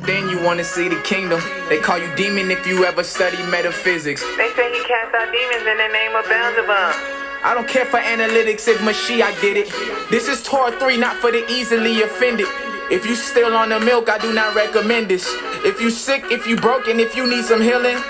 within, you wanna see the kingdom. They call you demon if you ever study metaphysics. They say he cast out demons in the name of Beelzebub. I don't care for analytics if Mashiach did it. This is Torah 3, not for the easily offended. If you still on the milk, I do not recommend this. If you sick, if you broken, if you need some healing,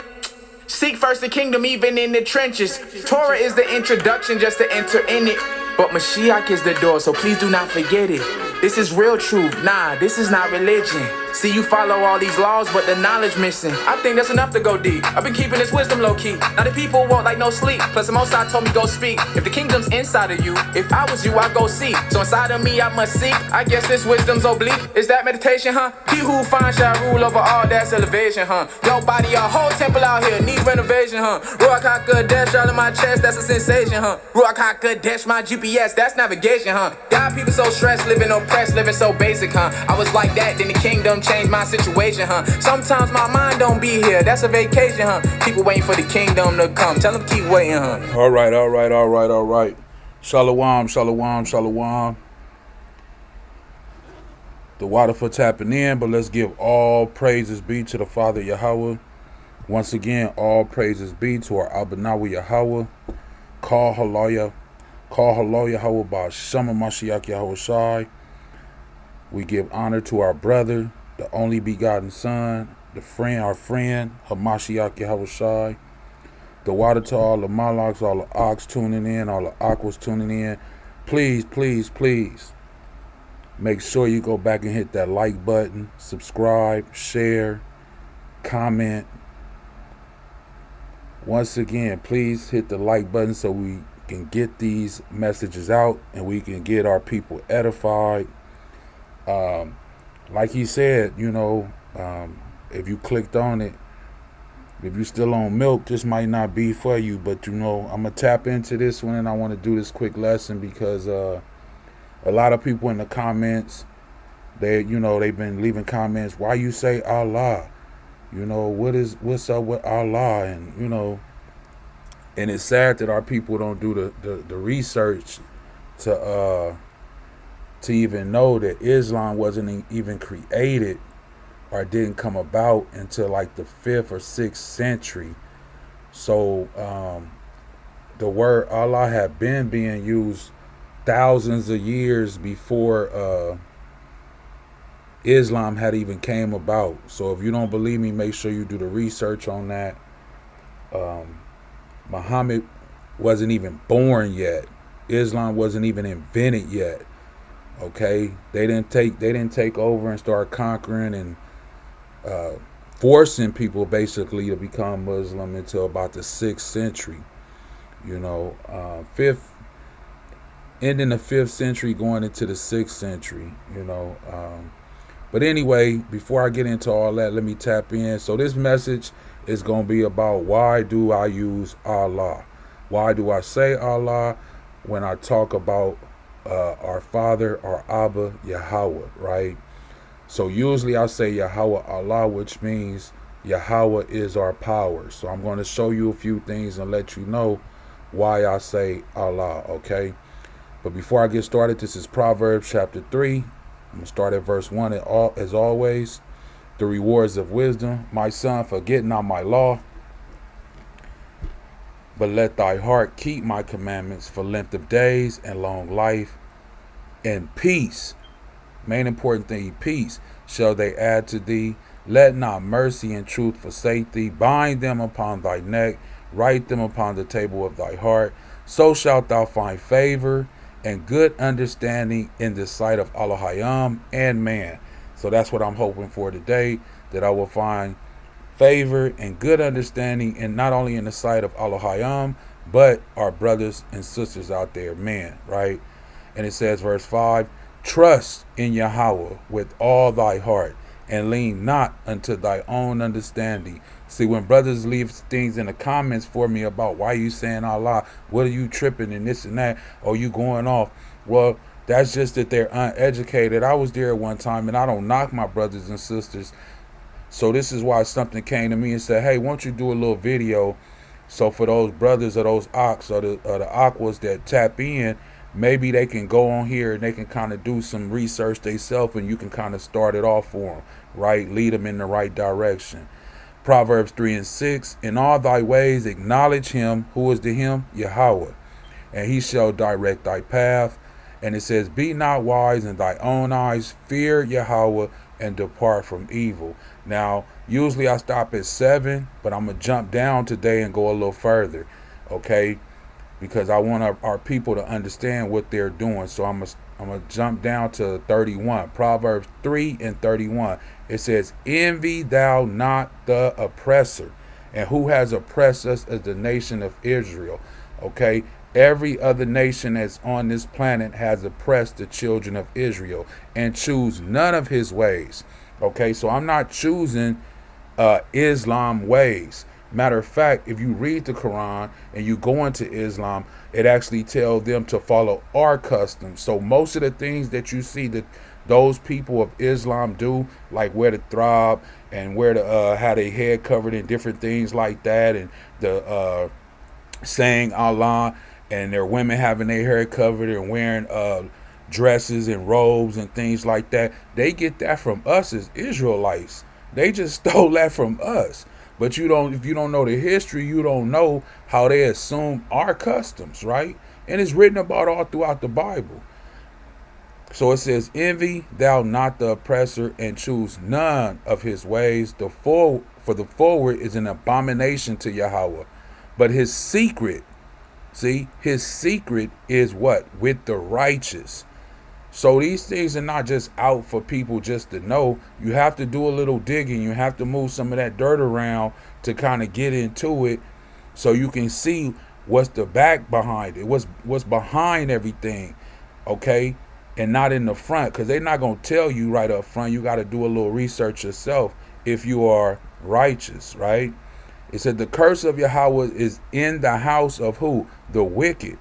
seek first the kingdom even in the trenches. Torah is the introduction just to enter in it. But Mashiach is the door, so please do not forget it. This is real truth, nah, this is not religion. See, you follow all these laws, but the knowledge missing. I think that's enough to go deep. I've been keeping this wisdom low-key. Now the people won't like no sleep. Plus the Most High told me go speak. If the kingdom's inside of you, if I was you, I'd go seek. So inside of me, I must seek. I guess this wisdom's oblique. Is that meditation, huh? He who finds shall rule over all, that's elevation, huh? Your body, a whole temple out here, needs renovation, huh? Ruach HaKodesh all in my chest, that's a sensation, huh? Ruach HaKodesh, my GPS, that's navigation, huh? God, people so stressed, living oppressed, living so basic, huh? I was like that, then the kingdom changed my situation, huh? Sometimes my mind don't be here, that's a vacation, huh? People waiting for the kingdom to come, tell them keep waiting, huh? All right. Shalawam. The water for tapping in, but let's give all praises be to the Father Yahweh. Once again, all praises be to our Abanawi Yahweh. Call Haloya Yahweh by Shama Mashiach Yahweh Shai. We give honor to our brother, the only begotten son, our friend, Hamashiach Yahweh Shai. The water to all the Malaks, all the Ox tuning in, all the Achwaths tuning in. Please, make sure you go back and hit that like button, subscribe, share, comment. Once again, please hit the like button so we can get these messages out and we can get our people edified. Like he said, if you clicked on it, if you're still on milk, this might not be for you, but I'm gonna tap into this one, and I want to do this quick lesson because a lot of people in the comments, they've been leaving comments, why you say Allah? What's up with Allah? And and it's sad that our people don't do the research to even know that Islam wasn't even created or didn't come about until like the 5th or 6th century. So the word Allah had been being used thousands of years before Islam had even came about. So if you don't believe me, make sure you do the research on that. Muhammad wasn't even born yet. Islam wasn't even invented yet. Okay, they didn't take over and start conquering and forcing people basically to become Muslim until about the 6th century. Ending the 5th century, going into the 6th century. But anyway, before I get into all that, let me tap in. So this message is going to be about why do I use Allah? Why do I say Allah when I talk about our Father, our Abba, Yahweh, right? So usually I say Yahweh Allah, which means Yahweh is our power. So I'm going to show you a few things and let you know why I say Allah, okay? But before I get started, this is Proverbs chapter 3. I'm going to start at verse 1 as always. The rewards of wisdom. My son, forget not my law, but let thy heart keep my commandments for length of days and long life and peace. Main important thing, peace shall they add to thee. Let not mercy and truth forsake thee. Bind them upon thy neck, write them upon the table of thy heart. So shalt thou find favor and good understanding in the sight of Ahchyam and man. So that's what I'm hoping for today, that I will find favor and good understanding, and not only in the sight of Ahchyam, but our brothers and sisters out there, man, right? And it says, verse 5, trust in Yahweh with all thy heart, and lean not unto thy own understanding. See, when brothers leave things in the comments for me about why you saying Allah, what are you tripping and this and that, or you going off? Well, that's just that they're uneducated. I was there one time, and I don't knock my brothers and sisters. So this is why something came to me and said, hey, why don't you do a little video? So for those brothers or those ox or the Achwaths that tap in, maybe they can go on here and they can kind of do some research themselves, and you can kind of start it off for them, right? Lead them in the right direction. Proverbs 3:6, in all thy ways acknowledge him. Who is the him? Yahweh. And he shall direct thy path. And it says, be not wise in thy own eyes, fear Yahweh and depart from evil. Now, usually I stop at 7, but I'm going to jump down today and go a little further, okay? Because I want our people to understand what they're doing. So I'm going to jump down to 31. Proverbs 3:31. It says, envy thou not the oppressor. And who has oppressed us as the nation of Israel, okay? Every other nation that's on this planet has oppressed the children of Israel and choose none of his ways. Okay, so I'm not choosing Islam ways. Matter of fact, if you read the Quran and you go into Islam, it actually tells them to follow our customs. So most of the things that you see that those people of Islam do, like wear the thrab and wear the have their head covered in different things like that, and the saying Allah, and their women having their hair covered and wearing dresses and robes and things like that. They get that from us as Israelites. They just stole that from us. But if you don't know the history, you don't know how they assume our customs, right? And it's written about all throughout the Bible. So it says, envy thou not the oppressor and choose none of his ways. For the forward is an abomination to Yahweh. But his secret, his secret is what? With the righteous. So these things are not just out for people just to know. You have to do a little digging. You have to move some of that dirt around to kind of get into it, so you can see what's the back behind it, what's behind everything, okay? And not in the front, because they're not going to tell you right up front. You got to do a little research yourself if you are righteous, right? It said the curse of Yahweh is in the house of who? The wicked.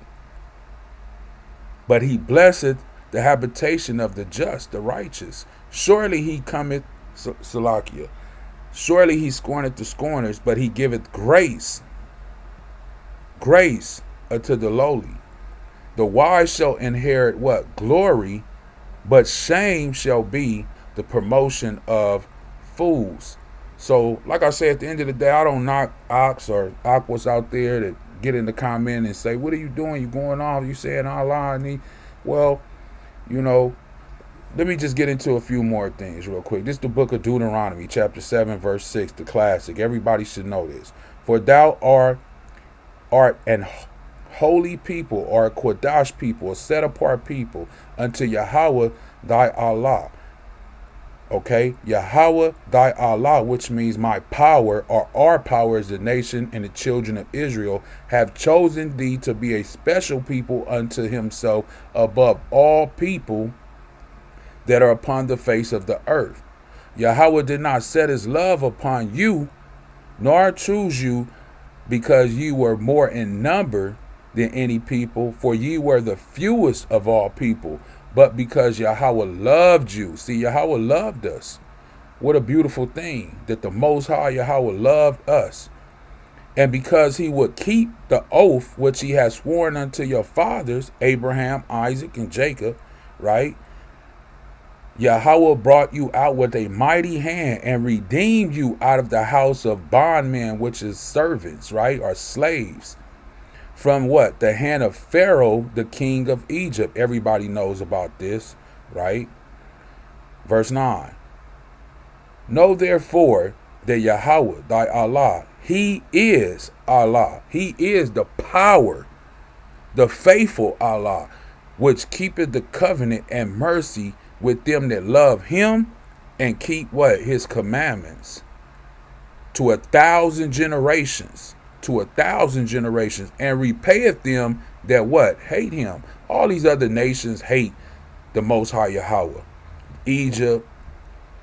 But he blesseth the habitation of the just, the righteous. Surely he cometh, Salakia. Surely he scorneth the scorners, but he giveth grace unto the lowly. The wise shall inherit what? Glory, but shame shall be the promotion of fools. So, like I said, at the end of the day, I don't knock Ox or Achwaths out there that get in the comment and say, what are you doing? You going off? You saying Allah? Well, you know, let me just get into a few more things real quick. This is the book of Deuteronomy, chapter 7, verse 6, the classic. Everybody should know this. For thou art an holy people, or a Kodash people, a set apart people unto Yahweh thy Allah. Okay, Yahweh thy Allah, which means my power, or our power as the nation and the children of Israel, have chosen thee to be a special people unto himself above all people that are upon the face of the earth. Yahweh did not set his love upon you, nor choose you because ye were more in number than any people, for ye were the fewest of all people, but because Yahweh loved you. See, Yahweh loved us. What a beautiful thing that the Most High Yahweh loved us. And because he would keep the oath which he has sworn unto your fathers, Abraham, Isaac, and Jacob, right? Yahweh brought you out with a mighty hand and redeemed you out of the house of bondmen, which is servants, right? Or slaves. From what? The hand of Pharaoh, the king of Egypt. Everybody knows about this, right? Verse 9. Know therefore that Yahweh, thy Allah, he is Allah. He is the power, the faithful Allah, which keepeth the covenant and mercy with them that love him and keep what? His commandments. To 1,000 generations. To 1,000 generations, and repayeth them that what? Hate him. All these other nations hate the Most High Yahweh. Egypt,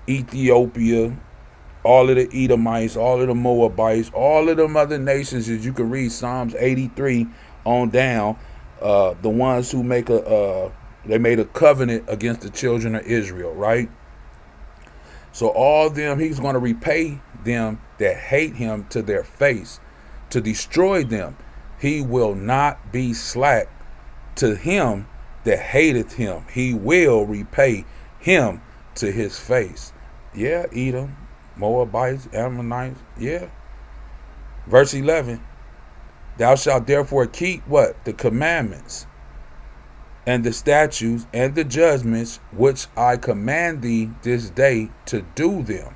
Ethiopia, all of the Edomites, all of the Moabites, all of them other nations, as you can read Psalms 83 on down, the ones who make they made a covenant against the children of Israel, right? So all of them, he's going to repay them that hate him to their face, to destroy them. He will not be slack to him that hateth him, he will repay him to his face. Yeah, Edom, Moabites, Ammonites, yeah. Verse 11, thou shalt therefore keep what? The commandments and the statutes and the judgments which I command thee this day to do them.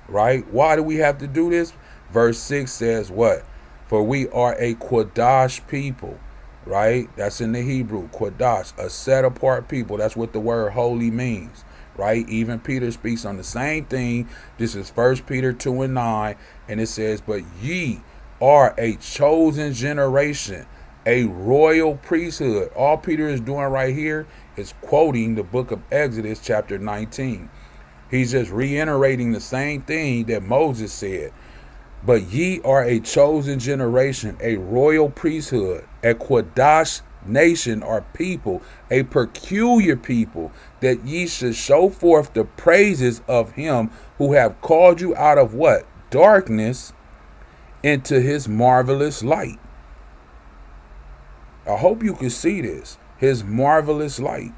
Right? Why do we have to do this? Verse 6 says what? For we are a Quadash people. Right? That's in the Hebrew. Quadash, a set apart people. That's what the word holy means. Right? Even Peter speaks on the same thing. This is 1 Peter 2:9. And it says, but ye are a chosen generation, a royal priesthood. All Peter is doing right here is quoting the book of Exodus chapter 19. He's just reiterating the same thing that Moses said. But ye are a chosen generation, a royal priesthood, a Quadash nation or people, a peculiar people, that ye should show forth the praises of him who have called you out of what? Darkness into his marvelous light. I hope you can see this. His marvelous light,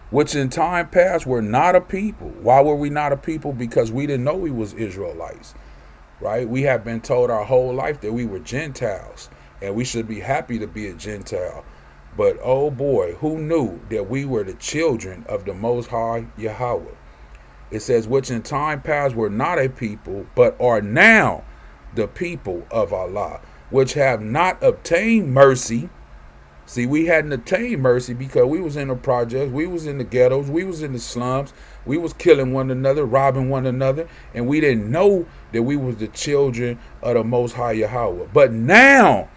which in time past were not a people. Why were we not a people? Because we didn't know we was Israelites, right? We have been told our whole life that we were Gentiles, and we should be happy to be a Gentile. But oh boy, who knew that we were the children of the Most High Yahweh? It says, which in time past were not a people, but are now the people of Allah, which have not obtained mercy. See, we hadn't obtained mercy because we was in the projects, we was in the ghettos, we was in the slums, we was killing one another, robbing one another, and we didn't know that we was the children of the Most High Yahweh. But now,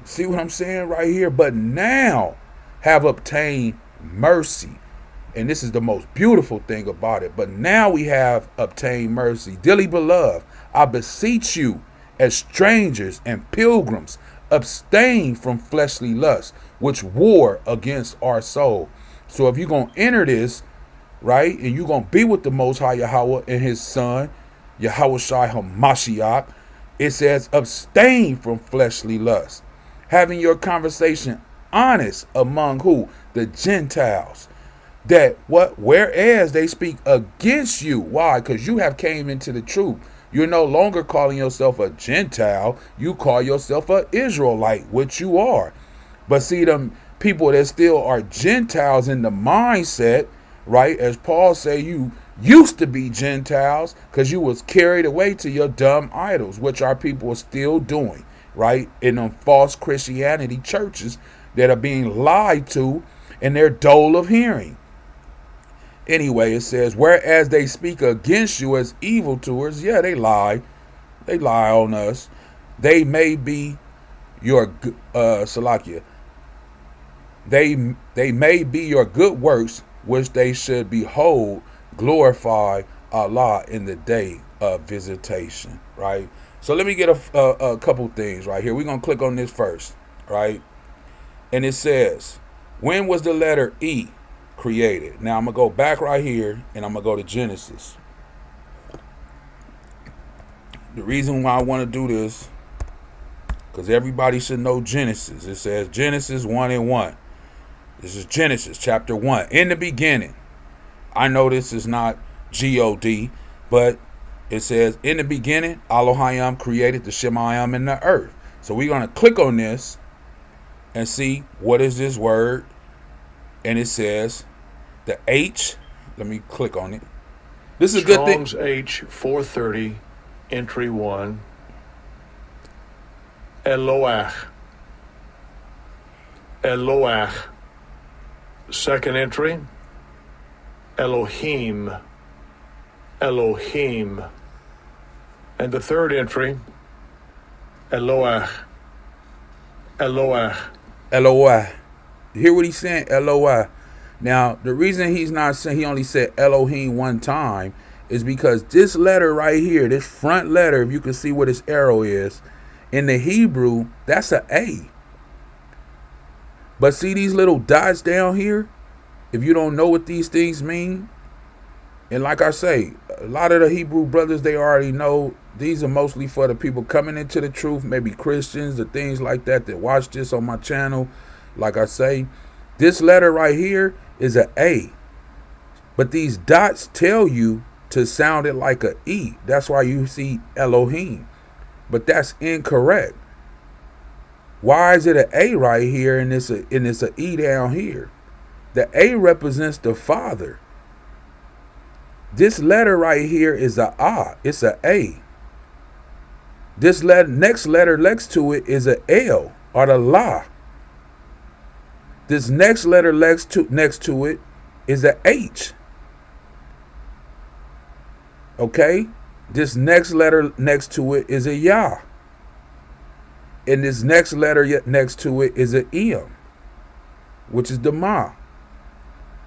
see what I'm saying right here? But now have obtained mercy. And this is the most beautiful thing about it. But now we have obtained mercy. Dearly beloved, I beseech you, as strangers and pilgrims, abstain from fleshly lusts, which war against our soul. So if you're going to enter this, right, and you're going to be with the Most High Yahweh and his son, Yahweh Shai HaMashiach, it says abstain from fleshly lusts. Having your conversation honest among who? The Gentiles. That what? Whereas they speak against you. Why? Because you have came into the truth. You're no longer calling yourself a Gentile. You call yourself an Israelite, which you are. But see, them people that still are Gentiles in the mindset, right? As Paul say, you used to be Gentiles because you was carried away to your dumb idols, which our people are still doing, right? In them false Christianity churches that are being lied to and they're dull of hearing. Anyway, it says, whereas they speak against you as evildoers, yeah, they lie. They lie on us. They may be your, Salakia. They may be your good works, which they should behold, glorify Allah in the day of visitation, right? So let me get a couple things right here. We're going to click on this first, right? And it says, when was the letter E created? Now I'm going to go back right here and I'm going to go to Genesis. The reason why I want to do this, because everybody should know Genesis. It says Genesis 1:1. This is Genesis chapter 1. In the beginning. I know this is not God, but it says in the beginning, Elohim created the Shemayim and the earth. So we're going to click on this and see what is this word. And it says the H. Let me click on it. This is a good thing. Strong's H 430, entry 1. Eloach. Eloach. Second entry. Elohim. Elohim. And the third entry. Eloach. Eloach. Eloi. You hear what he's saying? Eloi. Now, the reason he's not saying, he only said Elohim one time, is because this letter right here, this front letter, if you can see where this arrow is, in the Hebrew, that's an A. But see these little dots down here? If you don't know what these things mean, and like I say, a lot of the Hebrew brothers, they already know. These are mostly for the people coming into the truth, maybe Christians or things like that watch this on my channel. Like I say, This letter right here is a A. But these dots tell you to sound it like a E. That's why you see Elohim. But that's incorrect. Why is it an A right here and it's a E down here? The A represents the Father. This letter right here is a A. It's a A. This next letter next to it is a L or the La. This next letter next to it is a H. Okay? This next letter next to it is a Yah. And this next letter next to it is an Em, which is the Ma.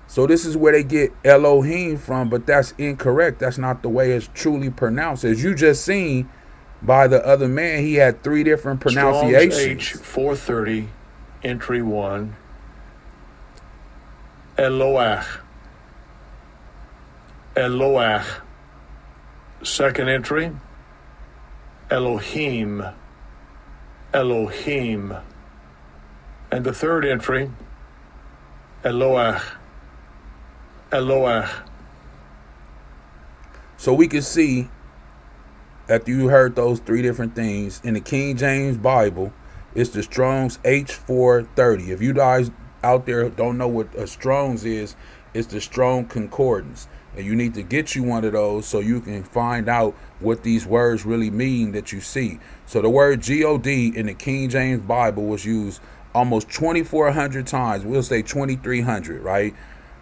So this is where they get Elohim from, but that's incorrect. That's not the way it's truly pronounced. As you just seen by the other man, he had 3 different pronunciations. Strong's H 430, entry 1. Eloach. Eloach. Second entry, Elohim. Elohim. And the third entry, Eloach. Eloach. So we can see, after you heard those 3 different things, in the King James Bible, it's the Strong's H430. If you guys out there don't know what a Strong's is, it's the Strong Concordance. And you need to get you one of those so you can find out what these words really mean that you see. So the word G-O-D in the King James Bible was used almost 2,400 times. We'll say 2,300, right?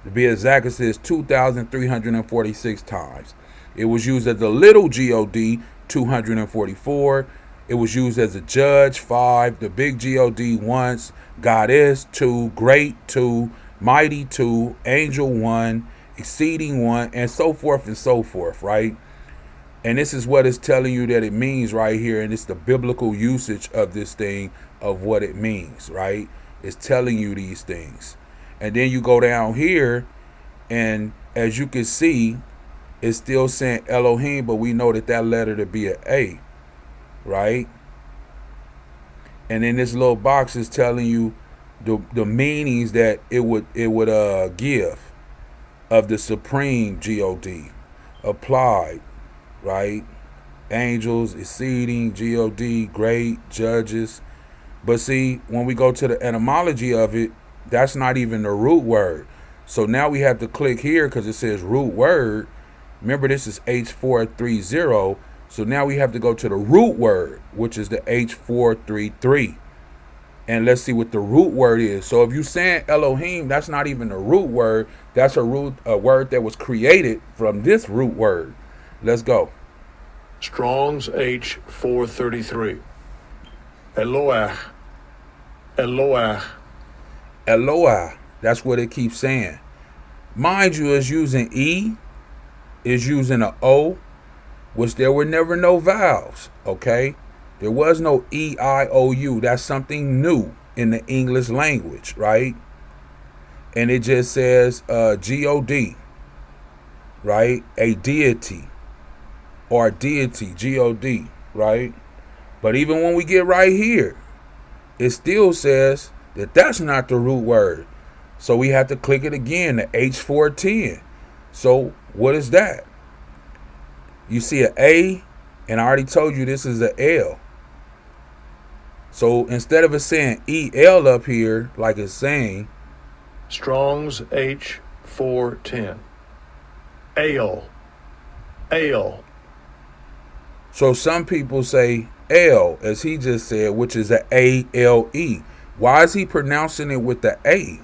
To be exact, it says 2,346 times. It was used as a little G-O-D, 244. It was used as a judge, 5. The big G-O-D, once. Goddess, 2. Great, 2. Mighty, 2. Angel, 1. Exceeding, 1. And so forth, right? And this is what it's telling you that it means right here. And it's the biblical usage of this thing, of what it means, right? It's telling you these things. And then you go down here, and as you can see, it's still saying Elohim, but we know that letter to be an A, right? And then this little box is telling you the meanings that it would give of the supreme God, applied, right? Angels, exceeding, God, great, judges. But see, when we go to the etymology of it, that's not even the root word. So now we have to click here because it says root word. Remember, this is H430. So now we have to go to the root word, which is the H433. And let's see what the root word is. So if you're saying Elohim, that's not even a root word. That's a word that was created from this root word. Let's go. Strong's H 433. Eloach. Eloach. Eloah. That's what it keeps saying. Mind you, it's using E, it's using an O, which there were never no vowels, okay? There was no E-I-O-U. That's something new in the English language, right? And it just says G-O-D, right? A deity or deity, G-O-D, right? But even when we get right here, it still says that that's not the root word. So we have to click it again, the H410. So what is that? You see an A, and I already told you this is an L. So instead of it saying E-L up here, like it's saying, Strong's H 410. Ale. Ale. So some people say L, as he just said, which is a A-L-E. Why is he pronouncing it with the A?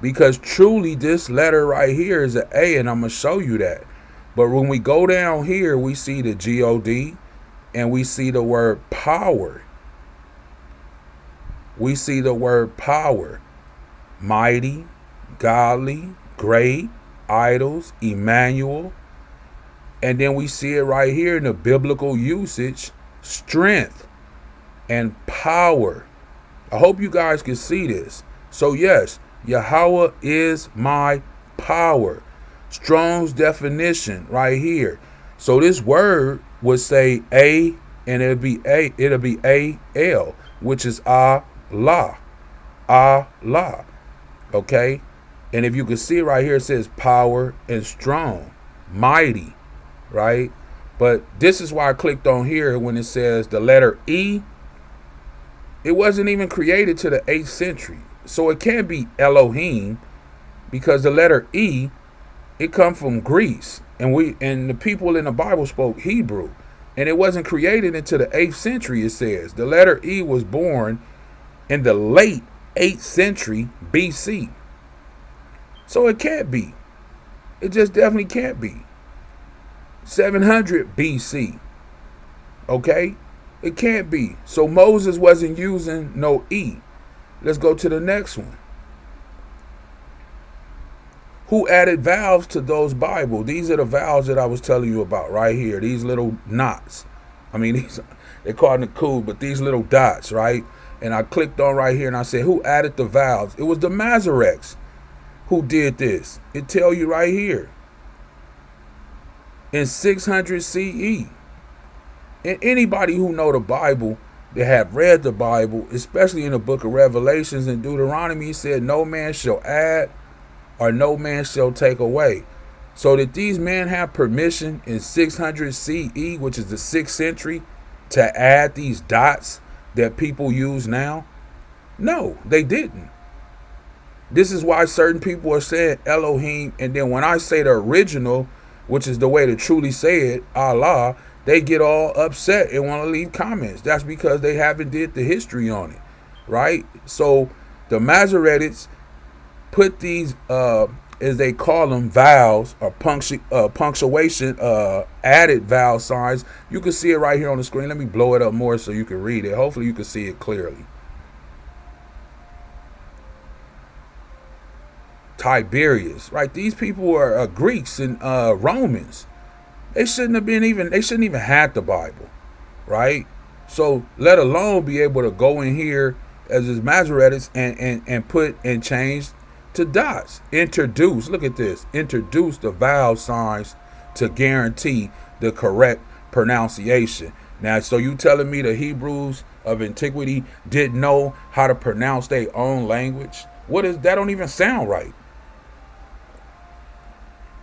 Because truly this letter right here is an A, and I'm going to show you that. But when we go down here, we see the G-O-D, and we see the word power. We see the word power. Mighty, godly, great, idols, Emmanuel. And then we see it right here in the biblical usage, strength and power. I hope you guys can see this. So yes, Yahweh is my power. Strong's definition right here. So this word would say A, and it'll be A-L, which is Allah. Allah. Okay? And if you can see right here, it says power and strong, mighty, right? But this is why I clicked on here when it says the letter E. It wasn't even created to the 8th century. So it can't be Elohim, because the letter E, it come from Greece. And the people in the Bible spoke Hebrew. And it wasn't created until the 8th century, it says. The letter E was born in the late 8th century BC. So it can't be. It just definitely can't be. 700 BC. Okay? It can't be. So Moses wasn't using no E. Let's go to the next one. Who added vowels to those Bible? These are the vowels that I was telling you about right here. These little knots. I mean, they call them the cool, but these little dots, right? And I clicked on right here and I said, who added the vowels? It was the Masoretes who did this. It tell you right here. In 600 CE. And anybody who know the Bible, that have read the Bible, especially in the book of Revelations and Deuteronomy, said no man shall add or no man shall take away. So did these men have permission in 600 CE, which is the 6th century, to add these dots that people use now? No, they didn't. This is why certain people are saying Elohim, and then when I say the original, which is the way to truly say it, Allah, they get all upset and want to leave comments. That's because they haven't did the history on it, right? So the Masoretes put these, as they call them, vowels or punctuation, added vowel signs. You can see it right here on the screen. Let me blow it up more so you can read it. Hopefully you can see it clearly. Tiberius, right? These people are Greeks and Romans. They shouldn't even had the Bible, right? So let alone be able to go in here as his Masoretes and put and change to dots. Introduce, look at this. Introduce the vowel signs to guarantee the correct pronunciation. Now, so you telling me the Hebrews of antiquity didn't know how to pronounce their own language? What is that? Don't even sound right.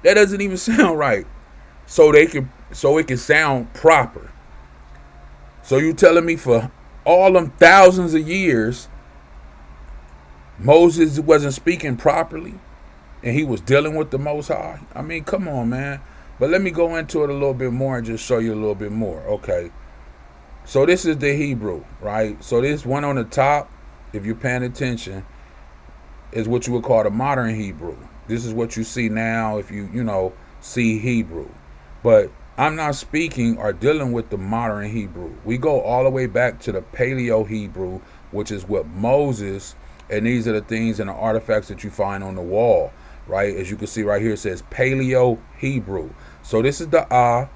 That doesn't even sound right. So it can sound proper. So you telling me for all them thousands of years, Moses wasn't speaking properly and he was dealing with the Most High? I mean, come on, man. But let me go into it a little bit more and just show you a little bit more. Okay. So this is the Hebrew, right? So this one on the top, if you're paying attention, is what you would call the modern Hebrew. This is what you see now if you see Hebrew. But I'm not speaking or dealing with the modern Hebrew. We go all the way back to the Paleo Hebrew, which is what Moses, and these are the things and the artifacts that you find on the wall, right? As you can see right here, it says Paleo Hebrew. So this is the Ah,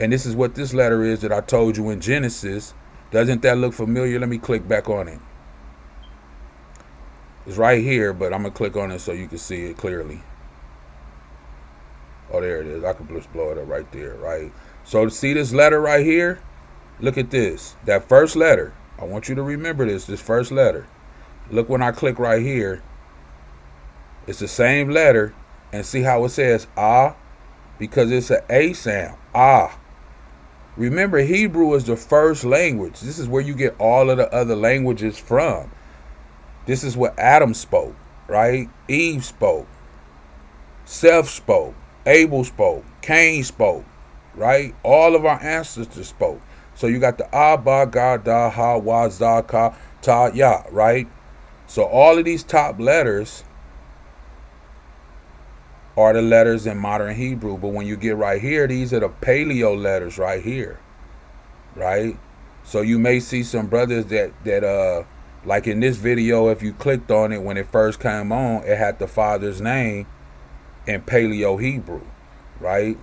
and this is what this letter is that I told you in Genesis. Doesn't that look familiar? Let me click back on it. It's right here, but I'm going to click on it so you can see it clearly. Oh, there it is. I can just blow it up right there, right? So to see this letter right here, look at this. That first letter. I want you to remember this first letter. Look when I click right here. It's the same letter. And see how it says Ah? Because it's an A sound. Ah. Remember, Hebrew is the first language. This is where you get all of the other languages from. This is what Adam spoke, right? Eve spoke. Seth spoke. Abel spoke. Cain spoke, right? All of our ancestors spoke. So you got the Abba, Gada, Ha, Wa, Zaka, Ta, Ya, right? So all of these top letters are the letters in modern Hebrew. But when you get right here, these are the Paleo letters right here, right? So you may see some brothers that like in this video, if you clicked on it when it first came on, it had the father's name in Paleo Hebrew, right?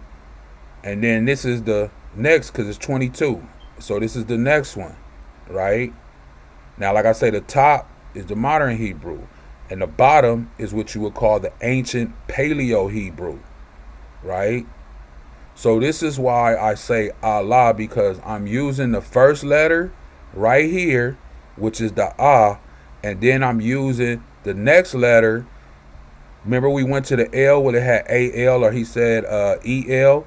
And then this is the next, because it's 22. So this is the next one, right? Now, like I say, the top is the modern Hebrew, and the bottom is what you would call the ancient Paleo Hebrew, right? So this is why I say Allah, because I'm using the first letter right here, which is the Ah, and then I'm using The next letter, remember we went to the L where it had AL, or he said EL,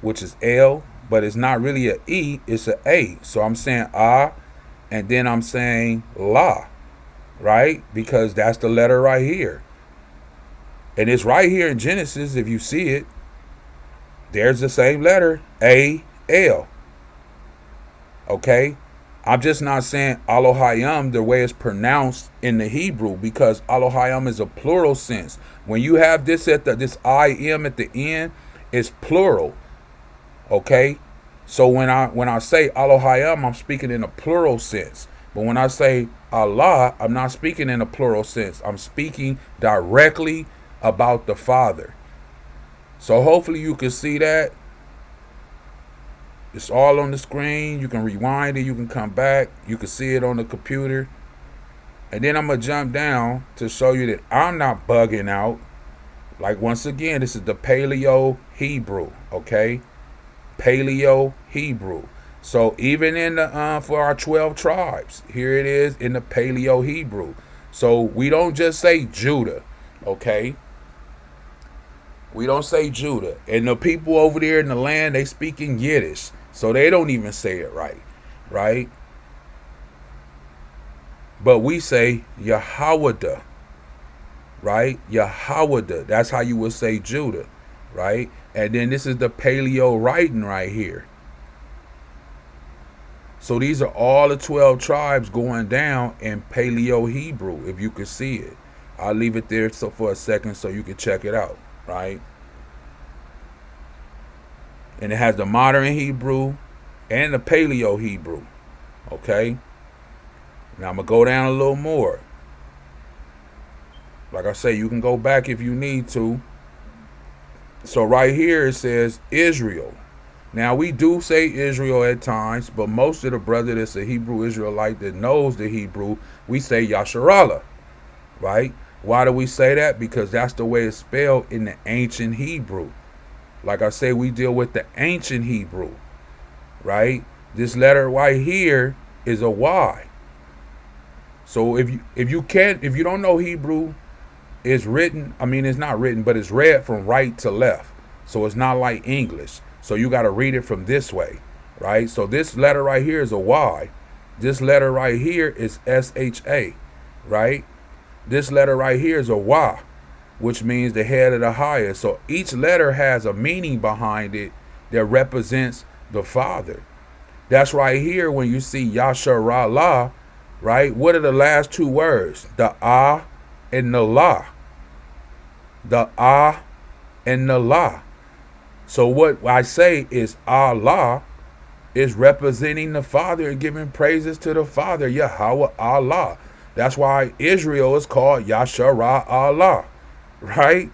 which is L, but it's not really a E, it's a A. So I'm saying ah, and then I'm saying la, right? Because that's the letter right here. And it's right here in Genesis, if you see it. There's the same letter, A-L. Okay? I'm just not saying Elohim the way it's pronounced in the Hebrew, because Elohim is a plural sense. When you have this this I-M at the end, it's plural. Okay? So when I say Elohim, I'm speaking in a plural sense. But when I say Allah, I'm not speaking in a plural sense. I'm speaking directly about the Father. So hopefully you can see that. It's all on the screen. You can rewind it. You can come back. You can see it on the computer. And then I'm going to jump down to show you that I'm not bugging out. Like, once again, this is the Paleo Hebrew, okay? Paleo Hebrew. So even in the for our 12 tribes, here it is in the Paleo Hebrew. So we don't just say Judah, okay? We don't say Judah. And the people over there in the land, they speak in Yiddish. So they don't even say it right. Right? But we say Yahawada. Right? Yahawada. That's how you would say Judah. Right? And then this is the Paleo writing right here. So these are all the 12 tribes going down in Paleo Hebrew, if you could see it. I'll leave it there for a second so you can check it out. Right? And it has the modern Hebrew and the Paleo Hebrew. Okay? Now I'm going to go down a little more. Like I say, you can go back if you need to. So right here it says Israel. Now we do say Israel at times, but most of the brother that's a Hebrew Israelite that knows the Hebrew, we say Yasharallah. Right? Why do we say that? Because that's the way it's spelled in the ancient Hebrew. Like I say, we deal with the ancient Hebrew. Right? This letter right here is a Y. So if you don't know Hebrew, it's written, it's not written, but it's read from right to left. So it's not like English. So you got to read it from this way, right? So this letter right here is a Y. This letter right here is S-H-A, right? This letter right here is a Y, which means the head of the highest. So each letter has a meaning behind it that represents the Father. That's right here when you see Yasharallah, right? What are the last two words? The Ah and the La. The Ah and the La. So what I say is Allah is representing the Father and giving praises to the Father, Yahweh Allah. That's why Israel is called Yasharah Allah, right?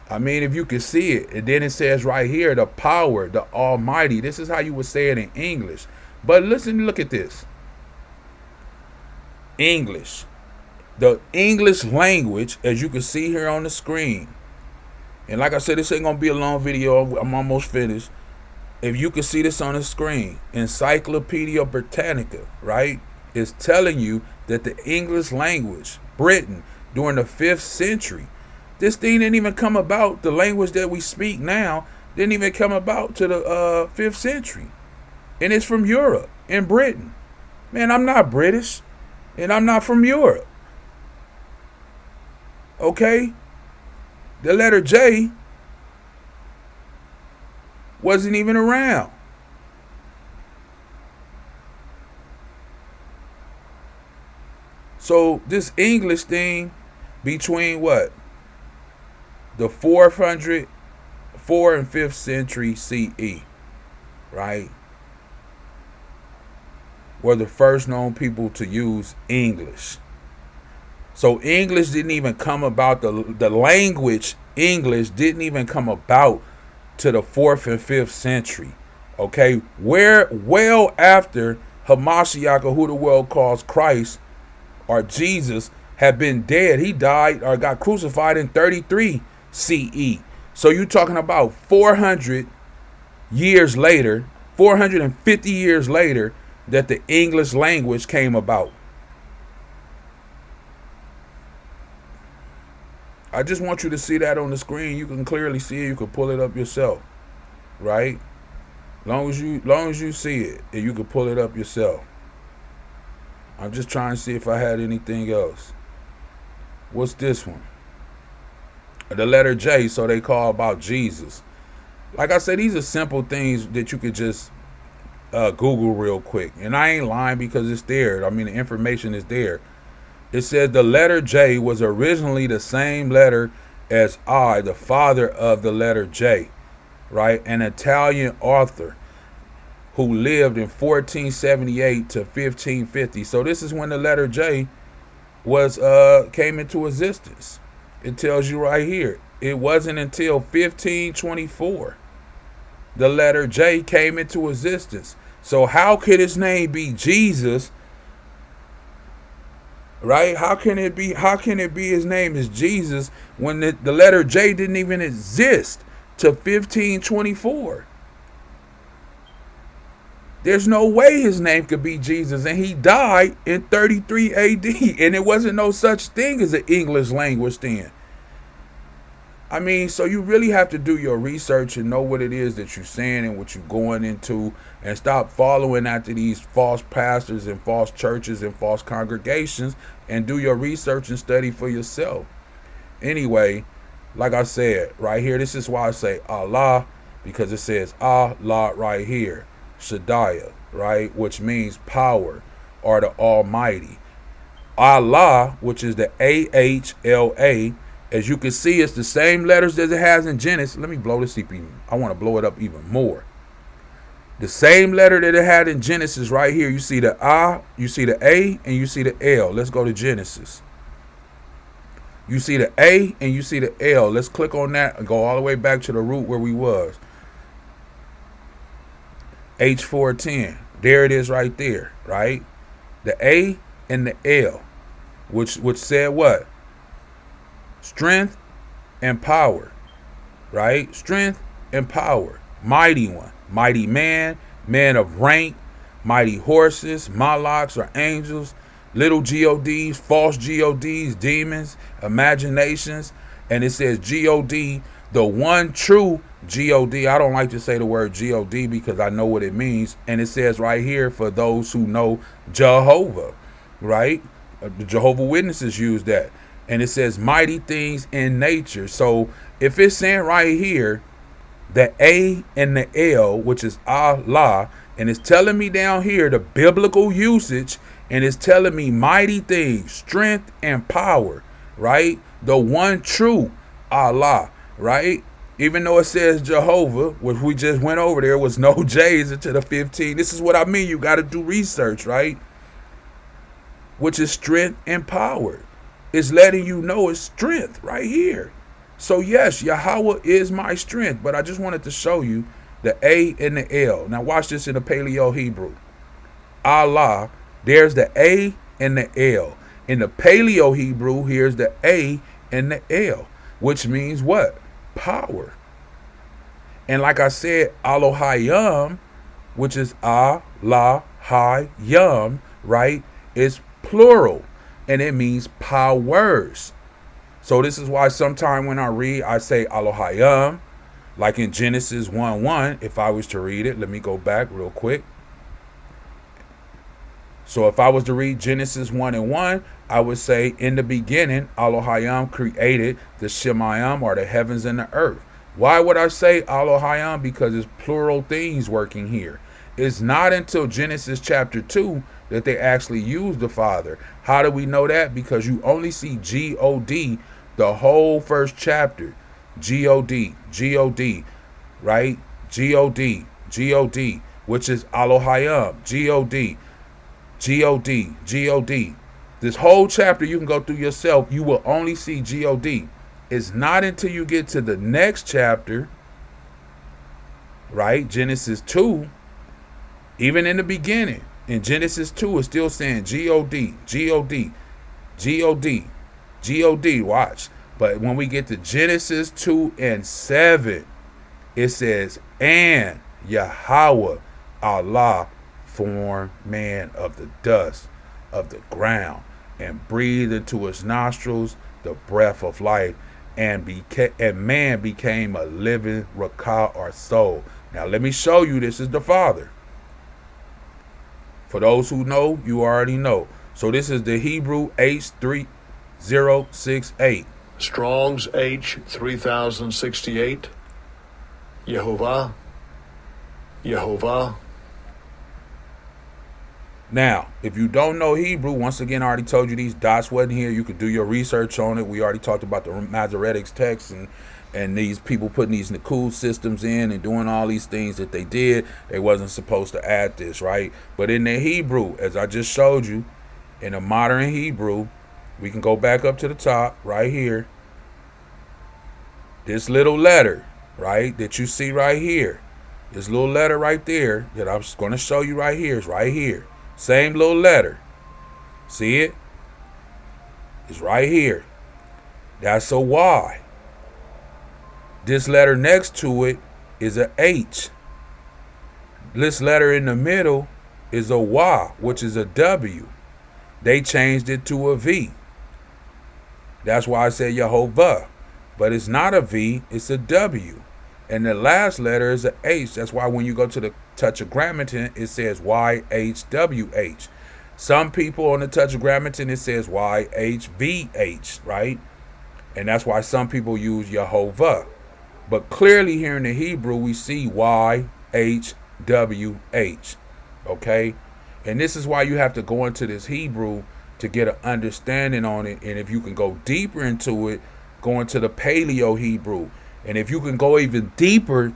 If you can see it. And then it says right here, the power, the Almighty. This is how you would say it in English. But listen, look at this. English. The English language, as you can see here on the screen. And like I said, this ain't going to be a long video. I'm almost finished. If you can see this on the screen, Encyclopedia Britannica, right, is telling you that the English language, Britain, during the 5th century, this thing didn't even come about. The language that we speak now didn't even come about to the 5th century. And it's from Europe and Britain. Man, I'm not British. And I'm not from Europe. Okay? The letter J wasn't even around. So this English thing between what? The 4th and 5th century CE, right? Were the first known people to use English. So English didn't even come about, the language English didn't even come about to the 4th and 5th century. Okay, where well after Hamashiach, who the world calls Christ or Jesus, had been dead. He died or got crucified in 33 CE. So you're talking about 400 years later, 450 years later, that the English language came about. I just want you to see that on the screen. You can clearly see it. You can pull it up yourself, right? Long as you see it and you can pull it up yourself. I'm just trying to see if I had anything else. What's this one? The letter J, so they call about Jesus. Like I said, these are simple things that you could just Google real quick. And I ain't lying because it's there. I mean, the information is there. It says the letter J was originally the same letter as I, the father of the letter J, right? An Italian author who lived in 1478 to 1550. So this is when the letter J was came into existence. It tells you right here. It wasn't until 1524 the letter J came into existence. So how could his name be Jesus? Right? How can it be his name is Jesus when the letter J didn't even exist to 1524? There's no way his name could be Jesus, and he died in 33 AD, and it wasn't no such thing as an English language then. I mean, so you really have to do your research and know what it is that you're saying and what you're going into, and stop following after these false pastors and false churches and false congregations, and do your research and study for yourself. Anyway, like I said, right here, this is why I say Allah, because it says Allah right here. Shaddai, right, which means power or the Almighty. Allah, which is the AHLA, as you can see, it's the same letters as it has in Genesis. Let me blow this up even. I want to blow it up even more. The same letter that it had in Genesis right here. You see the A, you see the A, and you see the L. Let's go to Genesis. You see the A and you see the L. Let's click on that and go all the way back to the root where we was. H410. There it is right there, right? The A and the L, which said what? Strength and power, right? Strength and power. Mighty one, mighty man, man of rank, mighty horses, malaks or angels, little gods, false gods, demons, imaginations. And it says God, the one true God. I don't like to say the word God because I know what it means. And it says right here for those who know Jehovah, right? The Jehovah Witnesses use that. And it says mighty things in nature. So if it's saying right here, the A and the L, which is Allah, and it's telling me down here the biblical usage, and it's telling me mighty things, strength and power, right? The one true Allah, right? Even though it says Jehovah, which we just went over, there was no J's into the 15. This is what I mean. You got to do research, right? Which is strength and power. It's letting you know it's strength right here. So yes, Yahweh is my strength, but I just wanted to show you the A and the L. Now watch this in the Paleo Hebrew. Allah, there's the A and the L. In the Paleo Hebrew, here's the A and the L, which means what? Power. And like I said, Ahchyam, which is Ahchyam, right, is plural, and it means powers. So this is why sometime when I read, I say Ahchyam, like in Genesis 1:1. If I was to read it, let me go back real quick. So if I was to read Genesis 1:1, I would say, in the beginning, Ahchyam created the Shemayim, or the heavens and the earth. Why would I say Ahchyam? Because it's plural things working here. It's not until Genesis chapter 2 that they actually use the Father. How do we know that? Because you only see God the whole first chapter. God, right? God, which is Ahchyam, God. This whole chapter you can go through yourself. You will only see God. It's not until you get to the next chapter, right? Genesis 2, even in the beginning, in Genesis 2, it's still saying God, watch. But when we get to Genesis 2:7, it says, and Yahweh, Allah, formed man of the dust of the ground and breathed into his nostrils the breath of life, and man became a living rakah or soul. Now let me show you, this is the Father. For those who know, you already know. So this is the Hebrew H3068. Strong's H 3068. Yehovah. Yehovah. Now, if you don't know Hebrew, once again, I already told you these dots wasn't here. You could do your research on it. We already talked about the Masoretic text and these people putting these Nakud systems in and doing all these things that they did. They wasn't supposed to add this, right? But in the Hebrew, as I just showed you, in a modern Hebrew, we can go back up to the top right here. This little letter, right, that you see right here. This little letter right there that I'm going to show you right here is right here. Same little letter. See it? It's right here. That's a Y. This letter next to it is a H. This letter in the middle is a Y, which is a W. They changed it to a V. That's why I said Yehovah. But it's not a V, it's a W. And the last letter is a H. That's why when you go to the Tetragrammaton, it says YHWH. Some people on the Tetragrammaton, it says YHVH, right? And that's why some people use Yehovah. But clearly here in the Hebrew, we see YHWH, okay? And this is why you have to go into this Hebrew to get an understanding on it. And if you can go deeper into it, go into the Paleo Hebrew. And if you can go even deeper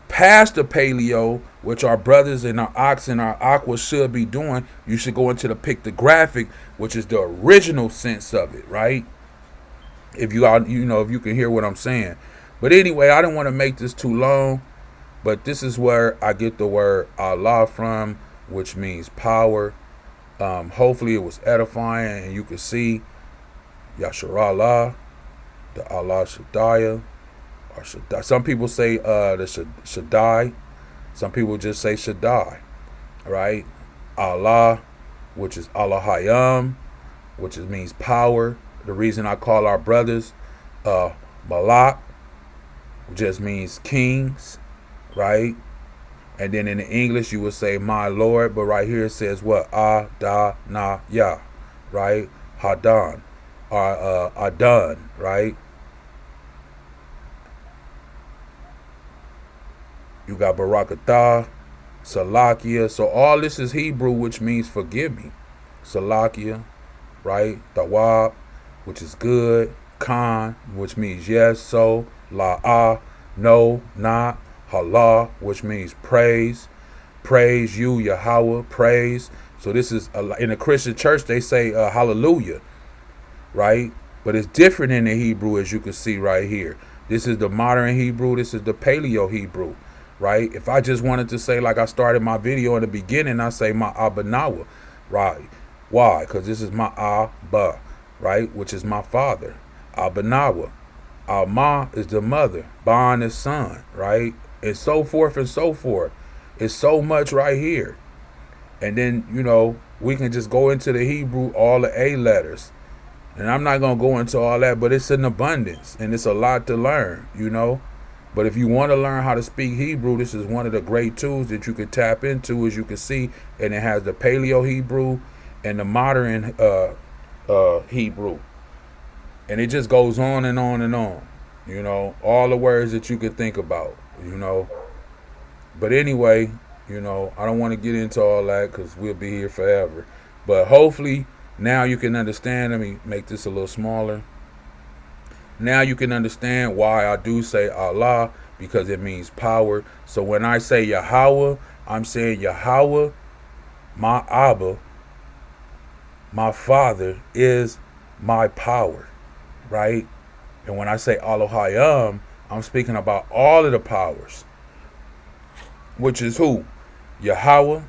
past the Paleo, which our brothers and our Achs and our Achwaths should be doing, you should go into the pictographic, which is the original sense of it, right? If you are, if you can hear what I'm saying. But anyway, I don't want to make this too long, but this is where I get the word Allah from, which means power. Hopefully it was edifying and you can see Yasharallah, the Allah Shaddai. Some people say the Shaddai. Some people just say Shaddai, right? Allah, which is Ahchyam, which means power. The reason I call our brothers Malak, which just means kings, right? And then in the English you would say my Lord, but right here it says what? Adonai, right? Hadan, or Adon, right? You got Barakatah, Salakia. So all this is Hebrew, which means forgive me. Salakia, right? Tawab, which is good. Khan, which means yes, so. La'ah, no, not. Halah, which means praise. Praise you, Yahweh, praise. So this is, in the Christian church, they say hallelujah, right? But it's different in the Hebrew, as you can see right here. This is the modern Hebrew. This is the Paleo Hebrew. Right? If I just wanted to say, like I started my video in the beginning, I say my Abanawa, right? Why? Because this is my Abba, right? Which is my father. Abanawa. Alma is the mother. Ban is son, right? And so forth and so forth. It's so much right here. And then, we can just go into the Hebrew, all the A letters. And I'm not going to go into all that, but it's an abundance. And it's a lot to learn, But if you want to learn how to speak Hebrew, this is one of the great tools that you can tap into, as you can see. And it has the Paleo Hebrew and the modern Hebrew. And it just goes on and on and on. All the words that you could think about, But anyway, I don't want to get into all that because we'll be here forever. But hopefully now you can understand. Let me make this a little smaller. Now you can understand why I do say Allah, because it means power. So when I say Yahweh, I'm saying Yahweh, my Abba, my Father, is my power, right? And when I say Ahchyam, I'm speaking about all of the powers, which is who? Yahweh,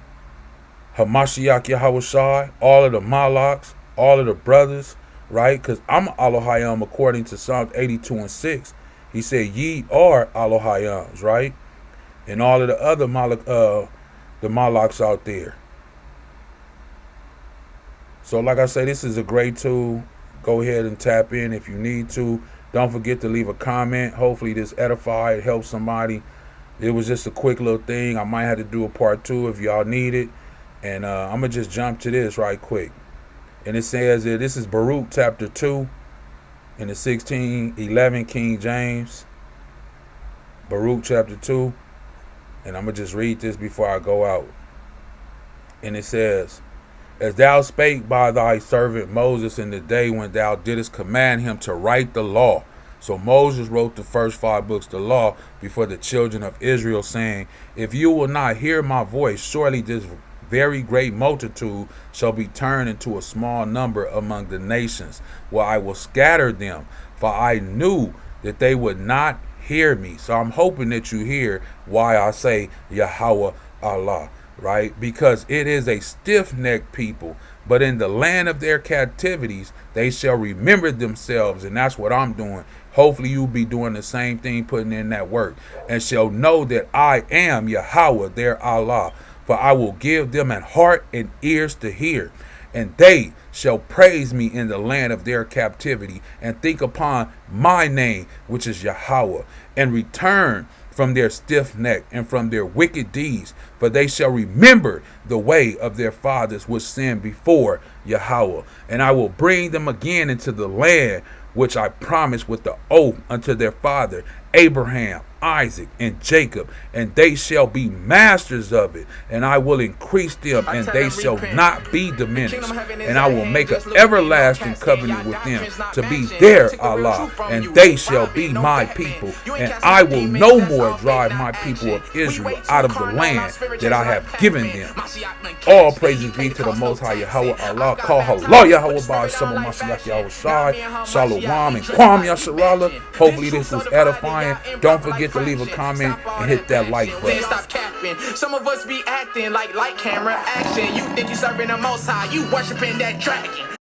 Hamashiach Yahweh Shai, all of the Malaks, all of the brothers, right? Because I'm Ahchyam according to Psalm 82:6. He said, ye are Ahchyams, right? And all of the other the Malaks out there. So like I say, this is a great tool. Go ahead and tap in if you need to. Don't forget to leave a comment. Hopefully this edified, helps somebody. It was just a quick little thing. I might have to do a part 2 if y'all need it. And I'm going to just jump to this right quick. And it says that this is Baruch chapter 2 in the 1611 King James. Baruch chapter 2. And I'm going to just read this before I go out. And it says, as thou spake by thy servant Moses in the day when thou didst command him to write the law. So Moses wrote the first 5 books of the law before the children of Israel, saying, if you will not hear my voice, surely this very great multitude shall be turned into a small number among the nations, where I will scatter them, for I knew that they would not hear me. So I'm hoping that you hear why I say Yahweh Allah, right? Because it is a stiff-necked people, but in the land of their captivities they shall remember themselves, and that's what I'm doing. Hopefully you'll be doing the same thing, putting in that work, and shall know that I am Yahweh their Allah, for I will give them an heart and ears to hear, and they shall praise me in the land of their captivity, and think upon my name, which is Yahweh, and return from their stiff neck and from their wicked deeds, for they shall remember the way of their fathers which sinned before Yahweh, and I will bring them again into the land which I promised with the oath unto their father Abraham, Isaac, and Jacob, and they shall be masters of it, and I will increase them, and they shall not be diminished, and I will make an everlasting covenant with them to be their Allah, and they shall be my people, and I will no more drive my people of Israel out of the land that I have given them. All praises be to the Most High Yahweh Allah. Call Allah Yahweh by some of Mashiach Yahweh Shai, Shalawam, and Kwam Yasharallah. Hopefully this was edifying. Don't forget to leave a comment and hit that like button. Stop capping. Some of us be acting like light camera action. You think you serving the Most High, you worshiping that dragon.